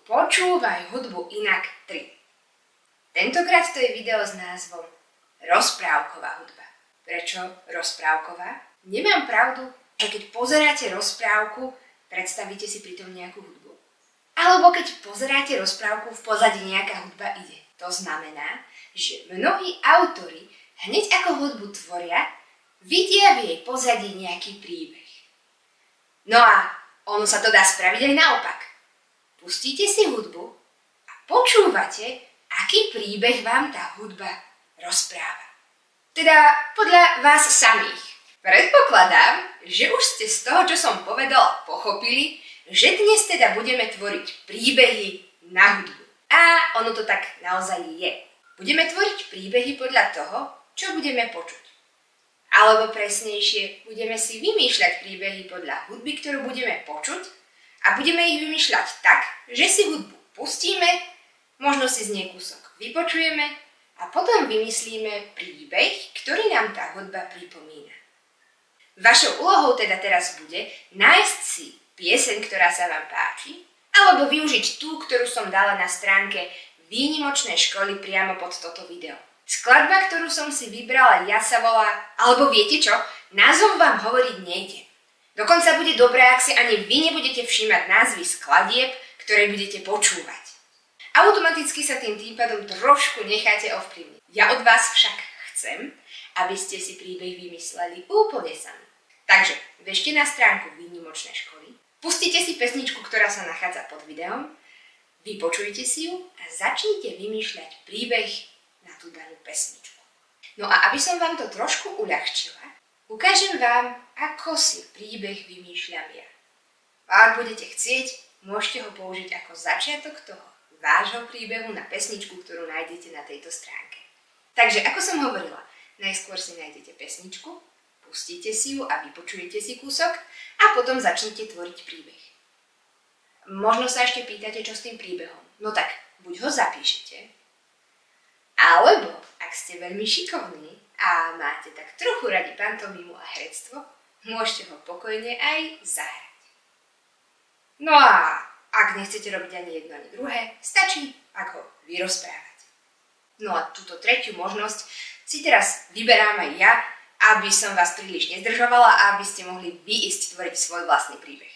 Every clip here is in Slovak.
Počúvaj hudbu inak 3. Tentokrát to je video s názvom Rozprávková hudba. Prečo rozprávková? Nemám pravdu, že keď pozeráte rozprávku, predstavíte si pritom nejakú hudbu. Alebo keď pozeráte rozprávku, v pozadí nejaká hudba ide. To znamená, že mnohí autori hneď ako hudbu tvoria, vidia v jej pozadí nejaký príbeh. No a ono sa to dá spraviť aj naopak. Pustíte si hudbu a počúvate, aký príbeh vám tá hudba rozpráva. Teda podľa vás samých. Predpokladám, že už ste z toho, čo som povedala, pochopili, že dnes teda budeme tvoriť príbehy na hudbu. A ono to tak naozaj je. Budeme tvoriť príbehy podľa toho, čo budeme počuť. Alebo presnejšie, budeme si vymýšľať príbehy podľa hudby, ktorú budeme počuť, a budeme ich vymýšľať tak, že si hudbu pustíme, možno si z nej kúsok vypočujeme a potom vymyslíme príbeh, ktorý nám tá hudba pripomína. Vašou úlohou teda teraz bude nájsť si pieseň, ktorá sa vám páči, alebo využiť tú, ktorú som dala na stránke Výnimočnej školy priamo pod toto video. Skladba, ktorú som si vybrala ja, sa volá, alebo viete čo, názov vám hovoriť nejde. Dokonca bude dobré, ak si ani vy nebudete všímať názvy skladieb, ktoré budete počúvať. Automaticky sa tým pádom trošku necháte ovplyvniť. Ja od vás však chcem, aby ste si príbeh vymysleli úplne sami. Takže bežte na stránku Výnimočnej školy, pustite si pesničku, ktorá sa nachádza pod videom, vypočujte si ju a začnite vymýšľať príbeh na tú danú pesničku. No a aby som vám to trošku uľahčila, ukážem vám, ako si príbeh vymýšľam ja. A ak budete chcieť, môžete ho použiť ako začiatok toho vášho príbehu na pesničku, ktorú nájdete na tejto stránke. Takže, ako som hovorila, najskôr si nájdete pesničku, pustíte si ju a vypočujete si kúsok a potom začnete tvoriť príbeh. Možno sa ešte pýtate, čo s tým príbehom. No tak, buď ho zapíšete, alebo, ak ste veľmi šikovní a máte tak trochu radi pantomimu a herectvo, môžete ho pokojne aj zahrať. No a ak nechcete robiť ani jedno, ani druhé, stačí, ak ho vyrozprávať. No a túto tretiu možnosť si teraz vyberám aj ja, aby som vás príliš nezdržovala a aby ste mohli vy ísť tvoriť svoj vlastný príbeh.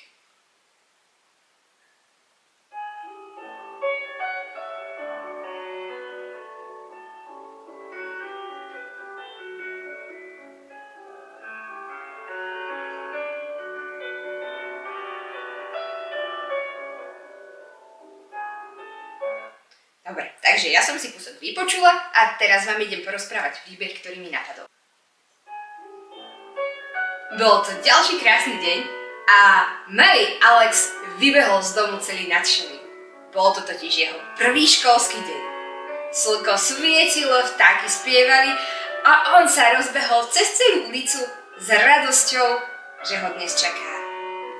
Dobre, takže ja som si kúsok vypočula a teraz vám idem porozprávať príbeh, ktorý mi napadol. Bol to ďalší krásny deň a malý Alex vybehol z domu celý nadšený. Bol to totiž jeho prvý školský deň. Slnko svietilo, vtáky spievali a on sa rozbehol cez celú ulicu s radosťou, že ho dnes čaká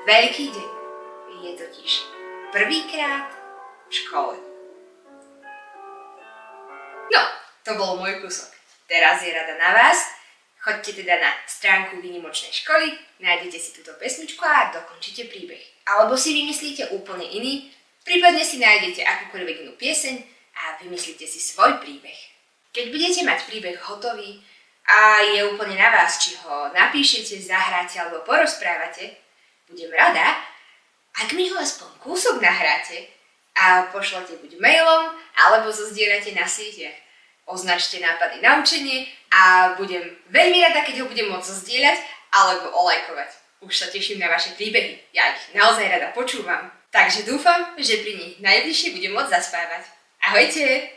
veľký deň. Je totiž prvýkrát v škole. No, to bol môj kúsok. Teraz je rada na vás. Choďte teda na stránku Výnimočnej školy, nájdete si túto pesničku a dokončite príbeh. Alebo si vymyslíte úplne iný, prípadne si nájdete akúkoľvek inú pieseň a vymyslíte si svoj príbeh. Keď budete mať príbeh hotový a je úplne na vás, či ho napíšete, zahráte alebo porozprávate, budem rada, ak mi ho aspoň kúsok nahráte a pošlete buď mailom, alebo zozdieľate na sieťach. Označte nápady na učenie a budem veľmi rada, keď ho budem môcť zozdieľať alebo olajkovať. Už sa teším na vaše príbehy, ja ich naozaj rada počúvam. Takže dúfam, že pri nich najbližšie budem môcť zaspávať. Ahojte!